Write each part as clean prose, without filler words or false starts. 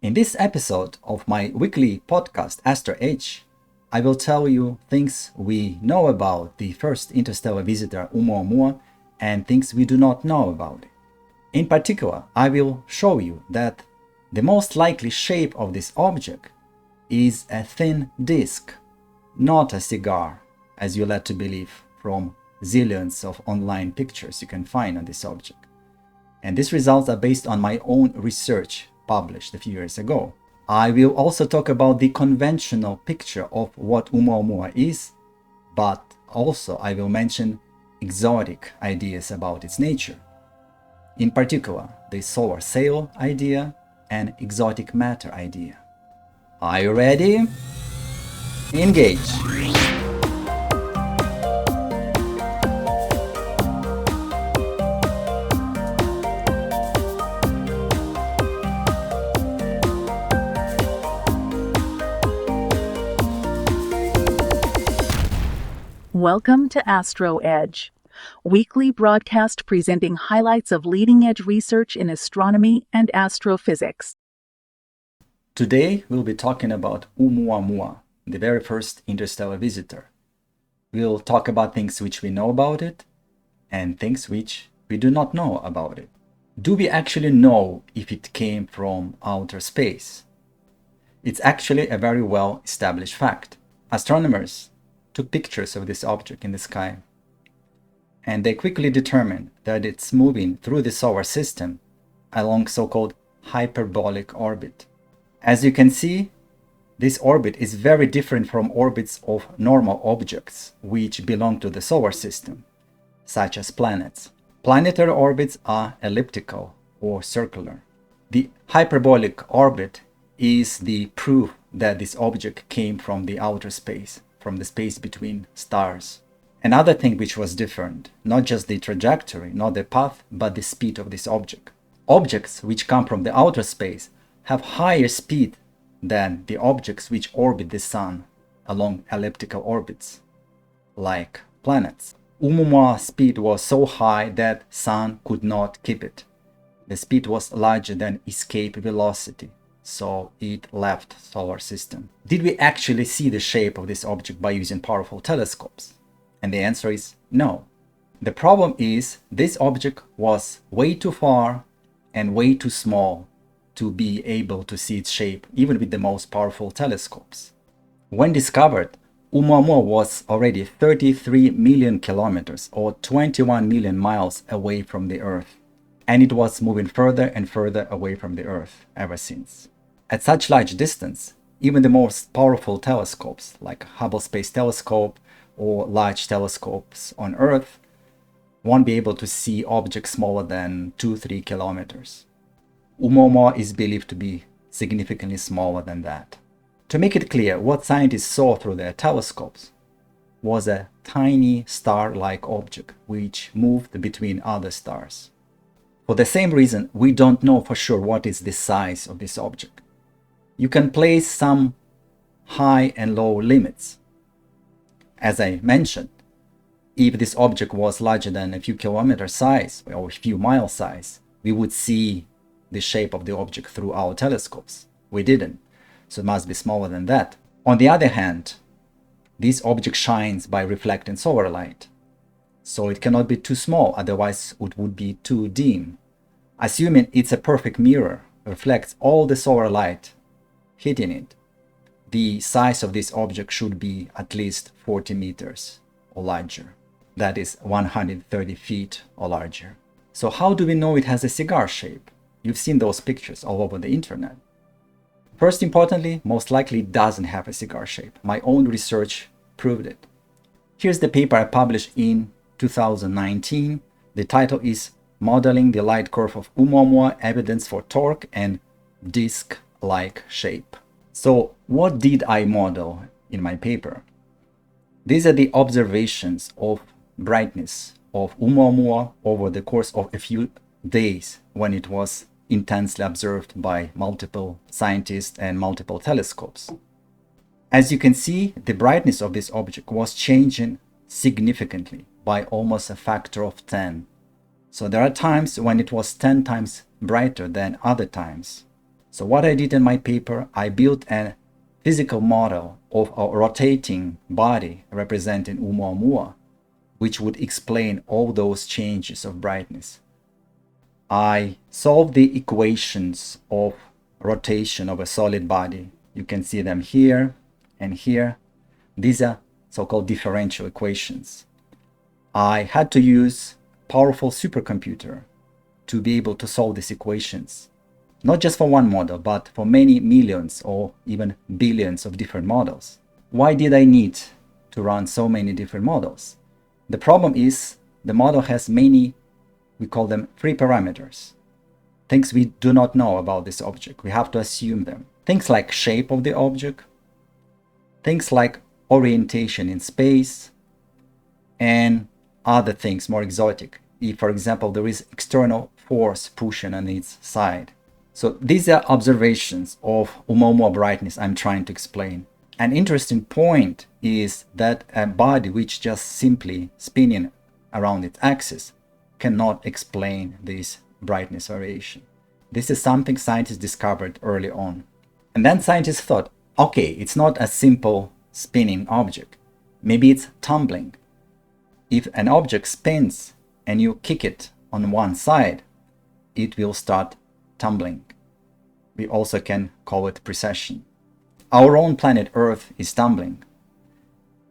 In this episode of my weekly podcast, Astro Edge, I will tell you things we know about the first interstellar visitor Oumuamua and things we do not know about it. In particular, I will show you that the most likely shape of this object is a thin disk, not a cigar, as you're led to believe from zillions of online pictures you can find on this object. And these results are based on my own research published a few years ago. I will also talk about the conventional picture of what Oumuamua is, but also I will mention exotic ideas about its nature. In particular, the solar sail idea and exotic matter idea. Are you ready? Engage! Welcome to Astro Edge, weekly broadcast presenting highlights of leading-edge research in astronomy and astrophysics. Today we'll be talking about Oumuamua, the very first interstellar visitor. We'll talk about things which we know about it and things which we do not know about it. Do we actually know if it came from outer space? It's actually a very well established fact. Astronomers took pictures of this object in the sky, and they quickly determined that it's moving through the solar system along so-called hyperbolic orbit. As you can see, this orbit is very different from orbits of normal objects which belong to the solar system, such as planets. Planetary orbits are elliptical or circular. The hyperbolic orbit is the proof that this object came from the outer space, from the space between stars. Another thing which was different, not just the trajectory, not the path, but the speed of this object. Objects which come from the outer space have higher speed than the objects which orbit the sun along elliptical orbits, like planets. Oumuamua's speed was so high that sun could not keep it. The speed was larger than escape velocity, so it left solar system. Did we actually see the shape of this object by using powerful telescopes? And the answer is no. The problem is this object was way too far and way too small to be able to see its shape even with the most powerful telescopes. When discovered, Oumuamua was already 33 million kilometers or 21 million miles away from the Earth, and it was moving further and further away from the Earth ever since. At such large distance, even the most powerful telescopes like Hubble Space Telescope or large telescopes on Earth won't be able to see objects smaller than 2-3 kilometers. Oumuamua is believed to be significantly smaller than that. To make it clear, what scientists saw through their telescopes was a tiny star-like object which moved between other stars. For the same reason, we don't know for sure what is the size of this object. You can place some high and low limits. As I mentioned, if this object was larger than a few kilometer size or a few mile size, we would see the shape of the object through our telescopes. We didn't, so it must be smaller than that. On the other hand, this object shines by reflecting solar light, so it cannot be too small, otherwise it would be too dim. Assuming it's a perfect mirror, reflects all the solar light hitting it, the size of this object should be at least 40 meters or larger. That is 130 feet or larger. So how do we know it has a cigar shape? You've seen those pictures all over the internet. First, importantly, most likely it doesn't have a cigar shape. My own research proved it. Here's the paper I published in 2019. The title is Modeling the Light Curve of Oumuamua, Evidence for Torque and Disc-like Shape. So what did I model in my paper? These are the observations of brightness of Oumuamua over the course of a few days when it was intensely observed by multiple scientists and multiple telescopes. As you can see, the brightness of this object was changing significantly by almost a factor of 10. So there are times when it was 10 times brighter than other times. So what I did in my paper, I built a physical model of a rotating body representing Oumuamua, which would explain all those changes of brightness. I solved the equations of rotation of a solid body. You can see them here and here. These are so-called differential equations. I had to use a powerful supercomputer to be able to solve these equations, not just for one model, but for many millions or even billions of different models. Why did I need to run so many different models? The problem is the model has many, we call them free parameters, things we do not know about this object. We have to assume them. Things like shape of the object, things like orientation in space, and other things more exotic. If, for example, there is external force pushing on its side. So these are observations of Oumuamua brightness I'm trying to explain. An interesting point is that a body which just simply spinning around its axis cannot explain this brightness variation. This is something scientists discovered early on. And then scientists thought, okay, it's not a simple spinning object. Maybe it's tumbling. If an object spins and you kick it on one side, it will start tumbling. We also can call it precession. Our own planet Earth is tumbling.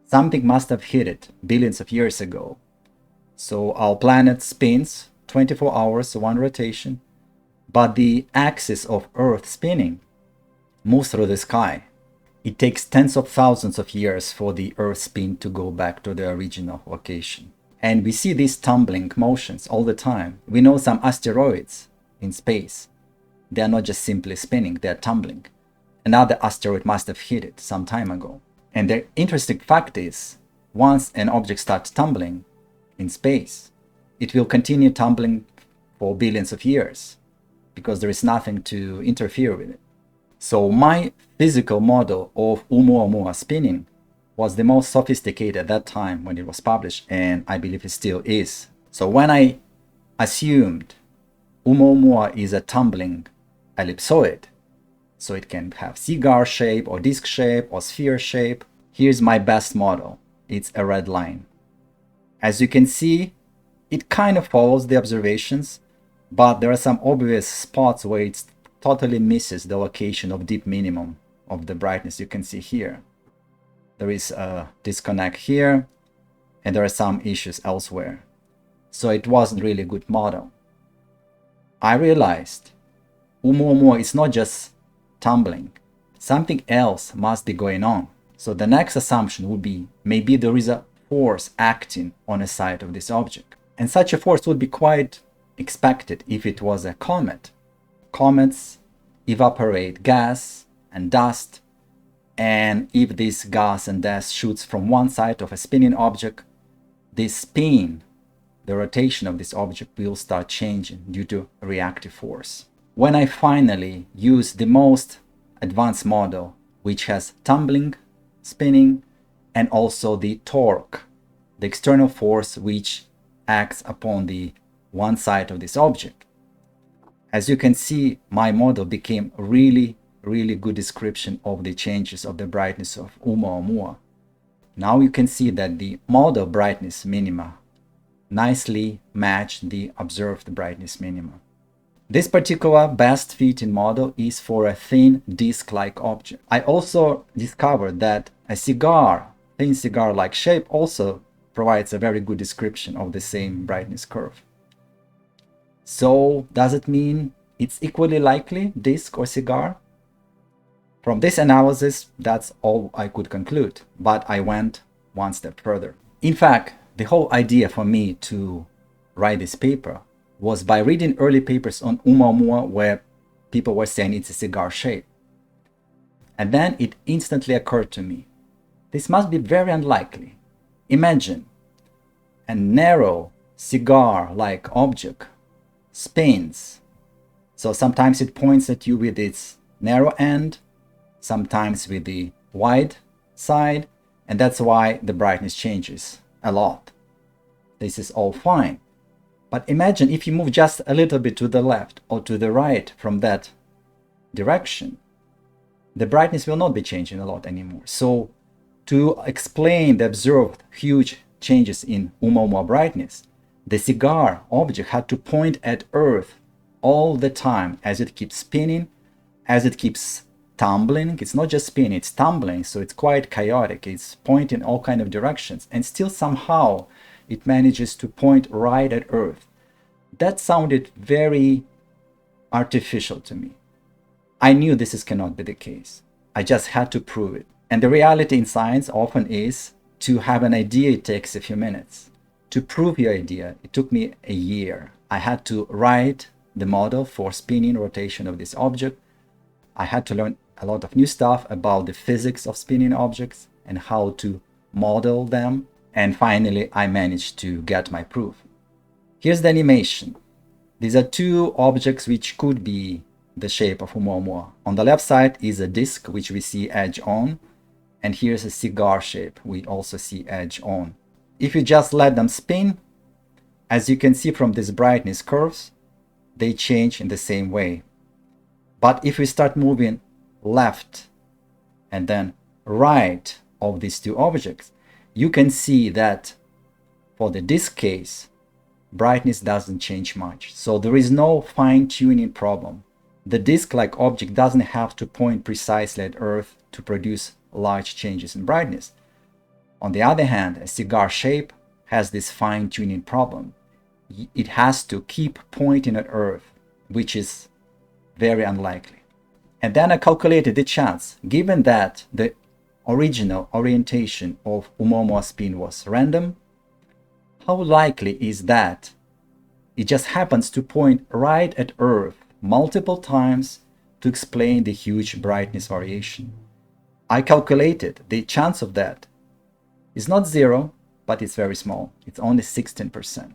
Something must have hit it billions of years ago. So our planet spins 24 hours, one rotation, but the axis of Earth spinning moves through the sky. It takes tens of thousands of years for the Earth spin to go back to the original location. And we see these tumbling motions all the time. We know some asteroids in space. They are not just simply spinning, they are tumbling. Another asteroid must have hit it some time ago. And the interesting fact is, once an object starts tumbling in space, it will continue tumbling for billions of years because there is nothing to interfere with it. So my physical model of Oumuamua spinning was the most sophisticated at that time when it was published, and I believe it still is. So when I assumed Oumuamua is a tumbling ellipsoid, so it can have cigar shape or disc shape or sphere shape, here's my best model. It's a red line. As you can see, it kind of follows the observations, but there are some obvious spots where it totally misses the location of deep minimum of the brightness. You can see here. There is a disconnect here, and there are some issues elsewhere. So it wasn't really a good model. I realized Oumuamua is not just tumbling. Something else must be going on. So the next assumption would be maybe there is a force acting on a side of this object. And such a force would be quite expected if it was a comet. Comets evaporate gas and dust, and if this gas and dust shoots from one side of a spinning object, this spin, the rotation of this object, will start changing due to reactive force. When I finally used the most advanced model, which has tumbling, spinning, and also the torque, the external force which acts upon the one side of this object, as you can see, my model became a really good description of the changes of the brightness of Oumuamua. Now you can see that the model brightness minima nicely match the observed brightness minima. This particular best fitting model is for a thin disc-like object. I also discovered that a cigar, thin cigar-like shape, also provides a very good description of the same brightness curve. So does it mean it's equally likely disc or cigar? From this analysis, that's all I could conclude, but I went one step further. In fact, the whole idea for me to write this paper was by reading early papers on Oumuamua where people were saying it's a cigar shape. And then it instantly occurred to me, this must be very unlikely. Imagine a narrow cigar-like object spins. So sometimes it points at you with its narrow end, sometimes with the wide side, and that's why the brightness changes a lot. This is all fine. But imagine if you move just a little bit to the left or to the right from that direction, the brightness will not be changing a lot anymore. So to explain the observed huge changes in Oumuamua brightness, the cigar object had to point at Earth all the time as it keeps spinning, as it keeps tumbling. It's not just spinning, it's tumbling, so it's quite chaotic. It's pointing all kind of directions, and still somehow it manages to point right at Earth. That sounded very artificial to me. I knew this cannot be the case. I just had to prove it. And the reality in science often is to have an idea, it takes a few minutes. To prove your idea, it took me a year. I had to write the model for spinning rotation of this object. I had to learn a lot of new stuff about the physics of spinning objects and how to model them. And finally, I managed to get my proof. Here's the animation. These are two objects which could be the shape of Oumuamua. On the left side is a disc, which we see edge on, and here's a cigar shape. We also see edge on. If you just let them spin, as you can see from these brightness curves, they change in the same way. But if we start moving left and then right of these two objects, you can see that for the disc case, brightness doesn't change much. So there is no fine-tuning problem. The disc-like object doesn't have to point precisely at Earth to produce large changes in brightness. On the other hand, a cigar shape has this fine-tuning problem. It has to keep pointing at Earth, which is very unlikely. And then I calculated the chance, given that the original orientation of Oumuamua spin was random, how likely is that it just happens to point right at Earth multiple times to explain the huge brightness variation? I calculated the chance of that is not zero, but it's very small. It's only 16%.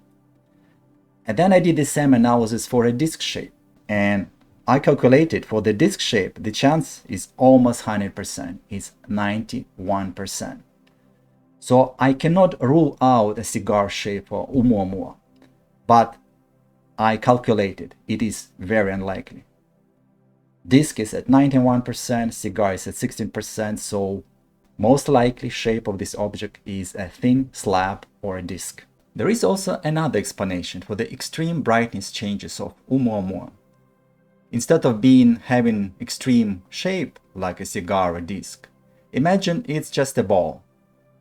And then I did the same analysis for a disc shape, and I calculated for the disc shape, the chance is almost 100%. It's 91%. So I cannot rule out a cigar shape for Oumuamua, but I calculated it is very unlikely. Disc is at 91%, cigar is at 16%, so most likely shape of this object is a thin slab or a disc. There is also another explanation for the extreme brightness changes of Oumuamua. Instead of having extreme shape like a cigar or disc, imagine it's just a ball,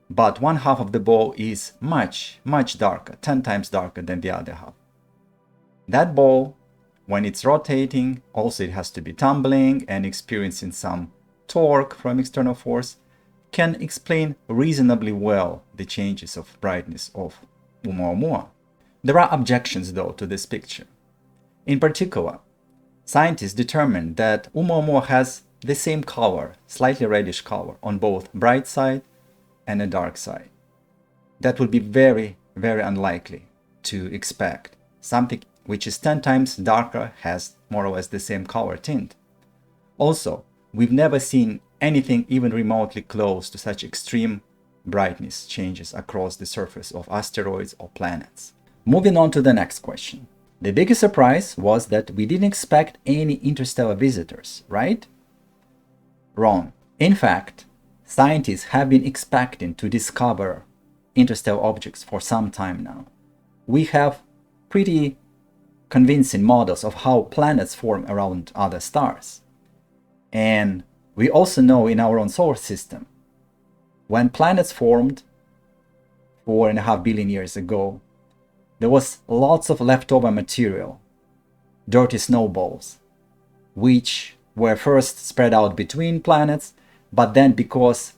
but one half of the ball is much darker, 10 times darker than the other half. That ball, when it's rotating, also it has to be tumbling and experiencing some torque from external force, can explain reasonably well the changes of brightness of Oumuamua. There are objections though to this picture. In particular, scientists determined that Oumuamua has the same color, slightly reddish color, on both bright side and a dark side. That would be very unlikely to expect. Something which is 10 times darker has more or less the same color tint. Also, we've never seen anything even remotely close to such extreme brightness changes across the surface of asteroids or planets. Moving on to the next question. The biggest surprise was that we didn't expect any interstellar visitors, right? Wrong. In fact, scientists have been expecting to discover interstellar objects for some time now. We have pretty convincing models of how planets form around other stars. And we also know in our own solar system, when planets formed 4.5 billion years ago, there was lots of leftover material, dirty snowballs, which were first spread out between planets, but then because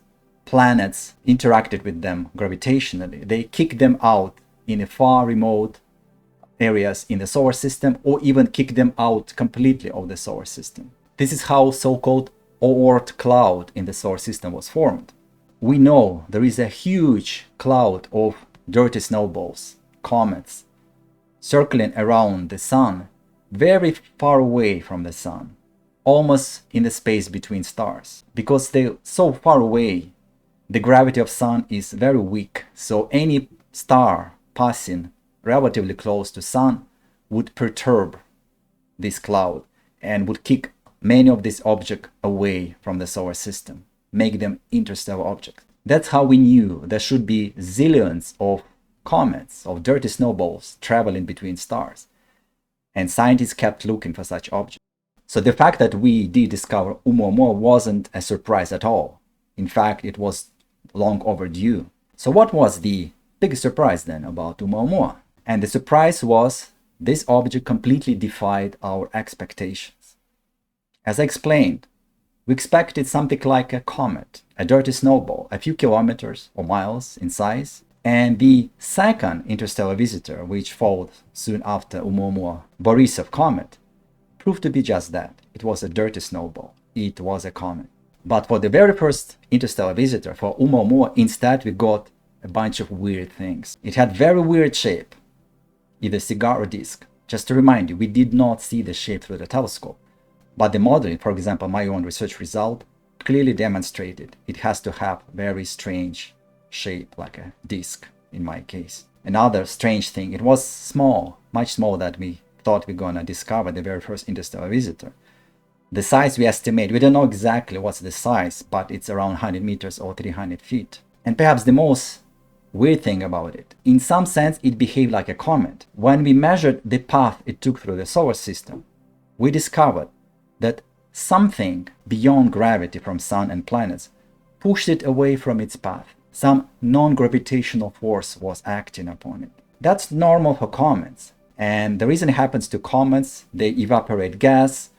planets interacted with them gravitationally, they kicked them out in a far remote areas in the solar system, or even kick them out completely of the solar system. This is how so-called Oort cloud in the solar system was formed. We know there is a huge cloud of dirty snowballs, comets, circling around the sun, very far away from the sun, almost in the space between stars. Because they're so far away, the gravity of sun is very weak, so any star passing relatively close to sun would perturb this cloud and would kick many of these objects away from the solar system, make them interstellar objects. That's how we knew there should be zillions of comets, of dirty snowballs traveling between stars. And scientists kept looking for such objects. So the fact that we did discover Oumuamua wasn't a surprise at all. In fact, it was long overdue. So what was the biggest surprise then about Oumuamua? And the surprise was this object completely defied our expectations. As I explained, we expected something like a comet, a dirty snowball, a few kilometers or miles in size. And the second interstellar visitor, which followed soon after Oumuamua, Borisov comet, proved to be just that. It was a dirty snowball. It was a comet. But for the very first interstellar visitor, for Oumuamua, instead we got a bunch of weird things. It had very weird shape, either cigar or disc. Just to remind you, we did not see the shape through the telescope. But the modeling, for example, my own research result, clearly demonstrated it has to have very strange shape, like a disc in my case. Another strange thing, it was small, much smaller than we thought we were gonna discover the very first interstellar visitor. The size we estimate, we don't know exactly what's the size, but it's around 100 meters or 300 feet. And perhaps the most weird thing about it, in some sense it behaved like a comet. When we measured the path it took through the solar system, we discovered that something beyond gravity from sun and planets pushed it away from its path. Some non-gravitational force was acting upon it. That's normal for comets. And the reason it happens to comets, they evaporate gas,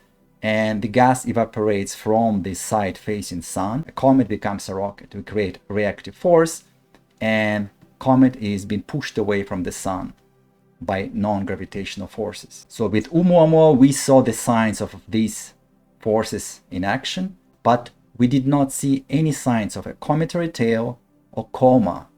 and the gas evaporates from the side facing sun. A comet becomes a rocket. We create reactive force, and comet is being pushed away from the sun by non-gravitational forces. So with Oumuamua, we saw the signs of these forces in action, but we did not see any signs of a cometary tail or coma,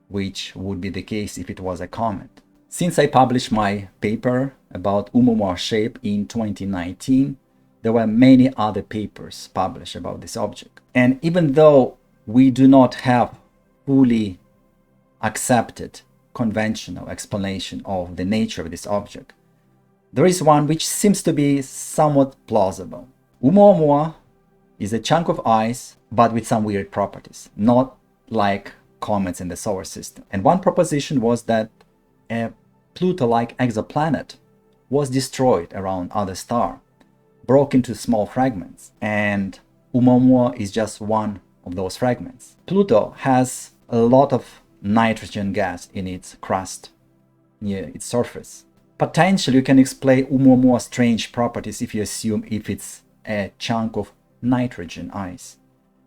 which would be the case if it was a comet. Since I published my paper about Oumuamua shape in 2019, there were many other papers published about this object. And even though we do not have fully accepted conventional explanation of the nature of this object, there is one which seems to be somewhat plausible. Oumuamua is a chunk of ice, but with some weird properties, not like comets in the solar system. And one proposition was that a Pluto-like exoplanet was destroyed around other star, broke into small fragments, and Oumuamua is just one of those fragments. Pluto has a lot of nitrogen gas in its crust, near its surface. Potentially you can explain Oumuamua's strange properties if you assume if it's a chunk of nitrogen ice.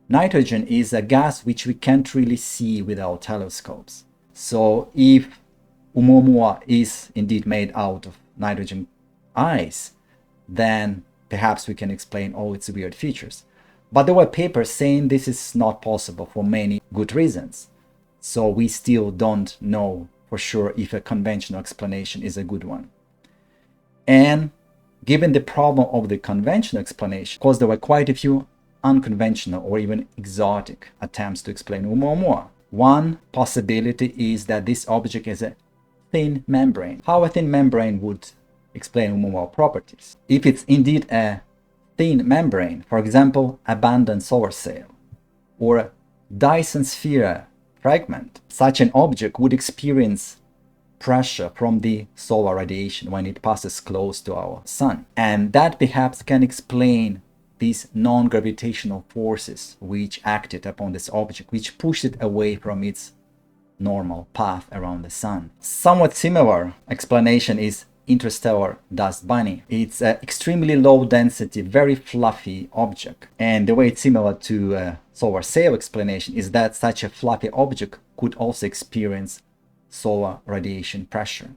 Nitrogen is a gas which we can't really see with our telescopes. So if Oumuamua is indeed made out of nitrogen ice, then perhaps we can explain all its weird features. But there were papers saying this is not possible for many good reasons. So we still don't know for sure if a conventional explanation is a good one. And given the problem of the conventional explanation, because there were quite a few unconventional or even exotic attempts to explain Oumuamua. One possibility is that this object is a thin membrane. How a thin membrane would explain Oumuamua properties? If it's indeed a thin membrane, for example, abandoned solar sail, or a Dyson sphere fragment, such an object would experience pressure from the solar radiation when it passes close to our sun. And that perhaps can explain these non-gravitational forces which acted upon this object, which pushed it away from its normal path around the sun. Somewhat similar explanation is interstellar dust bunny. It's an extremely low density, very fluffy object. And the way it's similar to a solar sail explanation is that such a fluffy object could also experience solar radiation pressure.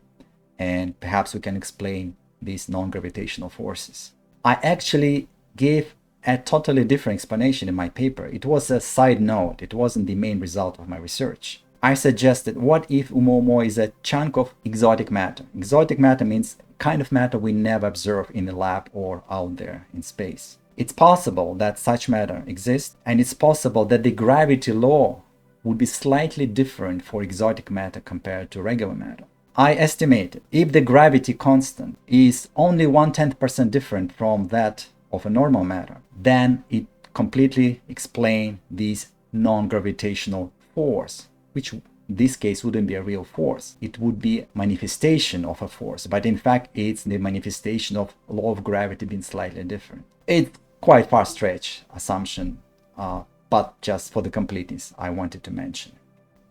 And perhaps we can explain these non-gravitational forces. I actually gave a totally different explanation in my paper. It was a side note. It wasn't the main result of my research. I suggested, what if Oumuamua is a chunk of exotic matter? Exotic matter means kind of matter we never observe in the lab or out there in space. It's possible that such matter exists, and it's possible that the gravity law would be slightly different for exotic matter compared to regular matter. I estimated if the gravity constant is only 1/10% different from that of a normal matter, then it completely explains this non-gravitational force, which in this case wouldn't be a real force. It would be a manifestation of a force, but in fact it's the manifestation of law of gravity being slightly different. It's quite far-stretched assumption, but just for the completeness I wanted to mention.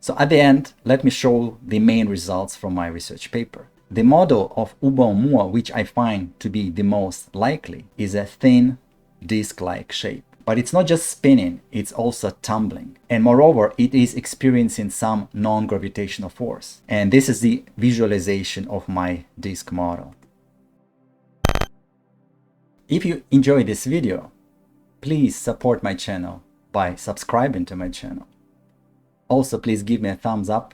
So at the end, let me show the main results from my research paper. The model of Oumuamua, which I find to be the most likely, is a thin disc-like shape. But it's not just spinning, it's also tumbling. And moreover, it is experiencing some non-gravitational force. And this is the visualization of my disk model. If you enjoyed this video, please support my channel by subscribing to my channel. Also, please give me a thumbs up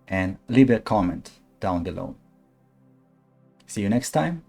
and leave a comment down below. See you next time.